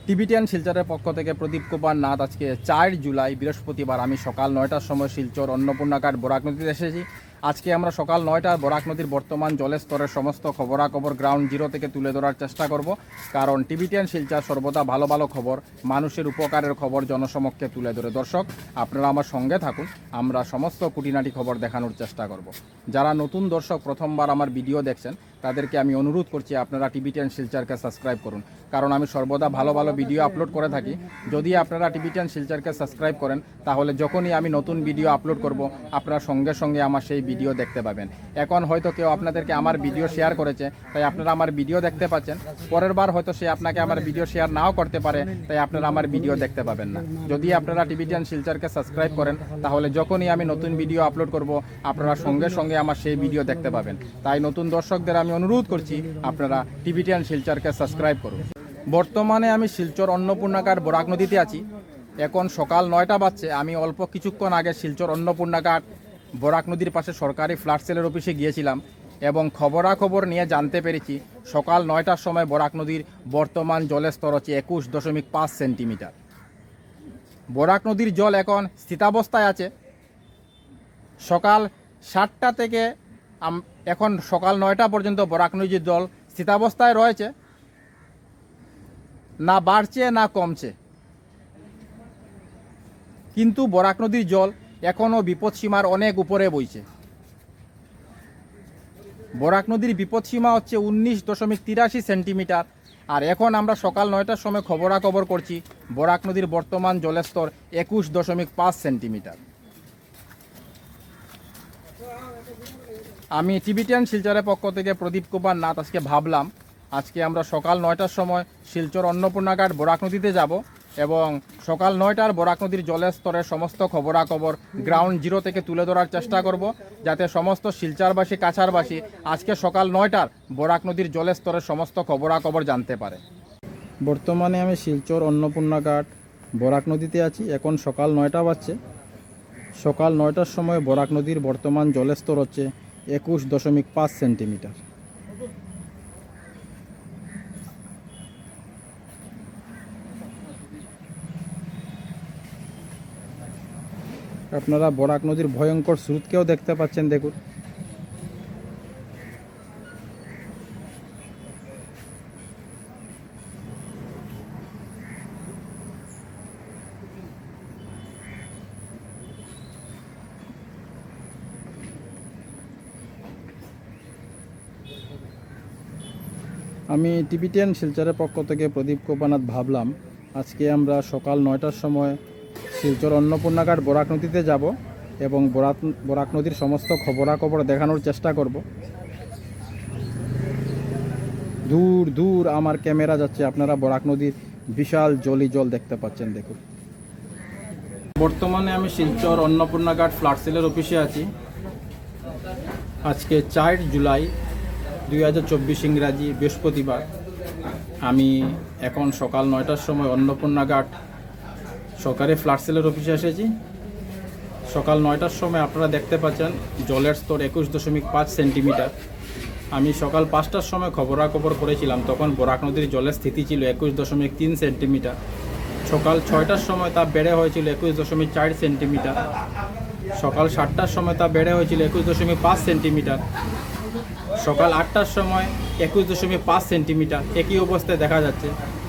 Tibetan শিলচরের পক্ষ থেকে প্রদীপ কুমার নাথ। আজকে 4 জুলাই বৃহস্পতিবার আমি সকাল 9টার সময় শিলচর অন্নপূর্ণাঘাট বরাক নদীতে এসেছি। আজকে আমরা সকাল 9টার বরাক নদীর বর্তমান জলের স্তরের সমস্ত খবরাখবর গ্রাউন্ড জিরো থেকে তুলে ধরার চেষ্টা করব, কারণ টিবিটিয়ান শিলচর সর্বদা ভালো ভালো খবর, মানুষের উপকারের খবর জনসমক্ষে তুলে ধরে। দর্শক, আপনারা আমার সঙ্গে থাকুন, আমরা সমস্ত খুঁটিনাটি খবর দেখানোর চেষ্টা করব। যারা নতুন দর্শক প্রথমবার আমার ভিডিও দেখছেন তাদেরকে আমি অনুরোধ করছি আপনারা টিবিটিয়ান শিলচরকে সাবস্ক্রাইব করুন, কারণ আমি সর্বদা ভালো ভালো ভিডিও আপলোড করে থাকি। যদি আপনারা টিবিটিয়ান শিলচরকে সাবস্ক্রাইব করেন তাহলে যখনই আমি নতুন ভিডিও আপলোড করব আপনারা সঙ্গে সঙ্গে আমার সেই ভিডিও দেখতে পাবেন। এখন হয়তো কেউ আপনাদেরকে আমার ভিডিও শেয়ার করেছে তাই আপনারা আমার ভিডিও দেখতে পাচ্ছেন, পরের বার হয়তো সে আপনাকে আমার ভিডিও শেয়ার নাও করতে পারে, তাই আপনারা আমার ভিডিও দেখতে পাবেন না। যদি আপনারা টিবিটিয়ান শিলচরকে সাবস্ক্রাইব করেন তাহলে যখনই আমি নতুন ভিডিও আপলোড করব আপনারা সঙ্গে সঙ্গে আমার সেই ভিডিও দেখতে পাবেন। তাই নতুন দর্শকদের আমি অনুরোধ করছি আপনারা টিবিটিয়ান শিলচরকে সাবস্ক্রাইব করুন। বর্তমানে আমি শিলচর অন্নপূর্ণাঘাট বরাক নদীতে আছি। এখন সকাল 9টা বাজছে। আমি অল্প কিছুক্ষণ আগে শিলচর অন্নপূর্ণাঘাট বরাক নদীর পাশে সরকারি ফ্ল্যাট সেলের অফিসে গিয়েছিলাম এবং খবরাখবর নিয়ে জানতে পেরেছি সকাল 9টার সময় বরাক নদীর বর্তমান জলের স্তর হচ্ছে 21.5 সেন্টিমিটার। বরাক নদীর জল এখন স্থিতাবস্থায় আছে। সকাল 7টা থেকে এখন সকাল 9টা পর্যন্ত বরাক নদীর জল স্থিতাবস্থায় রয়েছে, না বাড়ছে না কমছে। কিন্তু বরাক নদীর জল এখনও বিপদসীমার অনেক উপরে বইছে। বরাক নদীর বিপদসীমা হচ্ছে 19.83 সেন্টিমিটার। আর এখন আমরা সকাল 9টার সময় খবরাখবর করছি বরাক নদীর বর্তমান জলের স্তর 21.5 সেন্টিমিটার। আমি টিবিটিয়ান শিলচরের পক্ষ থেকে প্রদীপ কুমার নাথ আজকে ভাবলাম আজকে আমরা সকাল 9টার সময় শিলচর অন্নপূর্ণাঘাট বরাক নদীতে যাব এবং সকাল 9টার বরাক নদীর জলের স্তরের সমস্ত খবরাখবর গ্রাউন্ড জিরো থেকে তুলে ধরার চেষ্টা করব, যাতে সমস্ত শিলচরবাসী কাছারবাসী আজকে সকাল 9টার বরাক নদীর জলের স্তরের সমস্ত খবরাখবর জানতে পারে। বর্তমানে আমি শিলচর অন্নপূর্ণাঘাট বরাক নদীতে আছি। এখন সকাল 9টা বাজছে। সকাল 9টার সময় বরাক নদীর বর্তমান জলের স্তর হচ্ছে 21.5 সেন্টিমিটার। আপনারা বরাক নদীর ভয়ঙ্কর স্রোতকেও দেখতে পাচ্ছেন, দেখুন। আমি টিবিটিয়ান শিলচরের পক্ষ থেকে প্রদীপ কুমার নাথ ভাবলাম আজকে আমরা সকাল 9টার সময় শিলচর অন্নপূর্ণাঘাট বরাক নদীতে যাব এবং বরাক নদীর সমস্ত খবরাখবর দেখানোর চেষ্টা করব। দূর দূর আমার ক্যামেরা যাচ্ছে, আপনারা বরাক নদীর বিশাল জলই জল দেখতে পাচ্ছেন, দেখুন। বর্তমানে আমি শিলচর অন্নপূর্ণাঘাট ফ্ল্যাট সেলের অফিসে আছি। আজকে 4 জুলাই 2024 ইংরাজি বৃহস্পতিবার। আমি এখন সকাল 9টার সময় অন্নপূর্ণাঘাট সরকারি ফ্ল্যাট সেলের অফিসে এসেছি। সকাল 9টার সময় আপনারা দেখতে পাচ্ছেন জলের স্তর 21.5 সেন্টিমিটার। আমি সকাল 5টার সময় খবরাখবর করেছিলাম, তখন বরাক নদীর জলের স্থিতি ছিল 21.3 সেন্টিমিটার। সকাল 6টার সময় তা বেড়ে হয়েছিল 21.4 সেন্টিমিটার। সকাল 7টার সময় তা বেড়ে হয়েছিল 21.5 সেন্টিমিটার। সকাল 8টার সময় 21.5 সেন্টিমিটার একই অবস্থায় দেখা যাচ্ছে।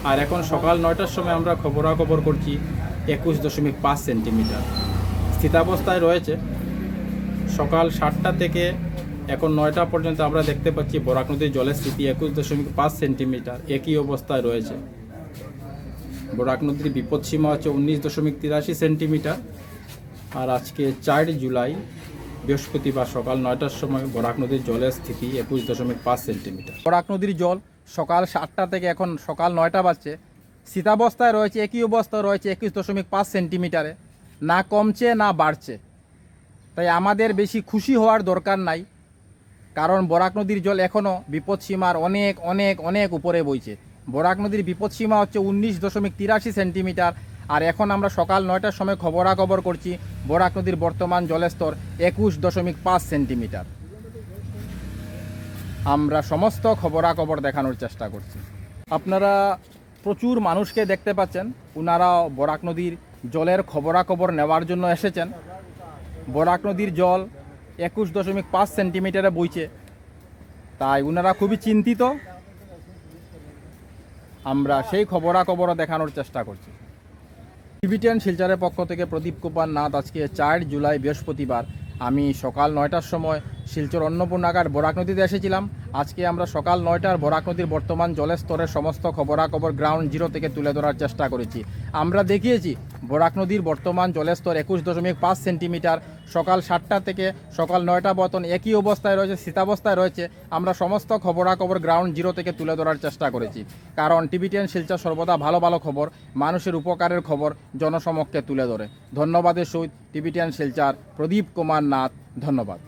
আর এখন সকাল 9টার সময় আমরা খবরাখবর করছি 21.5 সেন্টিমিটার স্থিতাবস্থায় রয়েছে। সকাল 7টা থেকে এখন 9টা পর্যন্ত আমরা দেখতে পাচ্ছি বরাক নদীর জলের স্থিতি 21.5 সেন্টিমিটার একই অবস্থায় রয়েছে। বরাক নদীর বিপদসীমা হচ্ছে 19.83 সেন্টিমিটার। আর আজকে 4 জুলাই বৃহস্পতিবার সকাল 9টার সময় বরাক নদীর জলের স্থিতি 21.5 সেন্টিমিটার। বরাক নদীর জল সকাল 7টা থেকে এখন সকাল 9টা বাজছে স্থিতাবস্থায় রয়েছে, একই অবস্থায় রয়েছে 21.5 সেন্টিমিটারে, না কমছে না বাড়ছে। তাই আমাদের বেশি খুশি হওয়ার দরকার নাই, কারণ বরাক নদীর জল এখনও বিপদসীমার অনেক অনেক অনেক উপরে বইছে। বরাক নদীর বিপদসীমা হচ্ছে 19.83 সেন্টিমিটার। আর এখন আমরা সকাল 9টার সময় খবরাখবর করছি বরাক নদীর বর্তমান জলের স্তর 21.5 সেন্টিমিটার। আমরা সমস্ত খবরাখবর দেখানোর চেষ্টা করছি। আপনারা প্রচুর মানুষকে দেখতে পাচ্ছেন, ওনারা বরাক নদীর জলের খবরাখবর নেওয়ার জন্য এসেছেন। বরাক নদীর জল 21.5 সেন্টিমিটারে বইছে, তাই ওনারা খুবই চিন্তিত। আমরা সেই খবরাখবরও দেখানোর চেষ্টা করছি। টিভিটিএন শিলচরের পক্ষ থেকে প্রদীপ কুমার নাথ। আজকে 4 জুলাই বৃহস্পতিবার আমি সকাল 9টার সময় শিলচর অন্নপূর্ণাঘাট বরাক নদীতে এসেছিলাম। আজকে আমরা সকাল 9টার বরাক নদীর বর্তমান জলের স্তরের সমস্ত খবরাখবর গ্রাউন্ড জিরো থেকে তুলে ধরার চেষ্টা করেছি। আমরা দেখিয়েছি বরাক নদীর বর্তমান জলের স্তর 21.5 সেন্টিমিটার। সকাল 7টা থেকে সকাল 9টা পর্যন্ত একই অবস্থায় রয়েছে, স্থিতাবস্থায় রয়েছে। আমরা সমস্ত খবরাখবর গ্রাউন্ড জিরো থেকে তুলে ধরার চেষ্টা করেছি, কারণ টিভিটিএন শিলচর সর্বদা ভালো ভালো খবর, মানুষের উপকারের খবর জনসমক্ষে তুলে ধরে। ধন্যবাদের সহিত টিভিটিএন শিলচর প্রদীপ কুমার নাথ। ধন্যবাদ।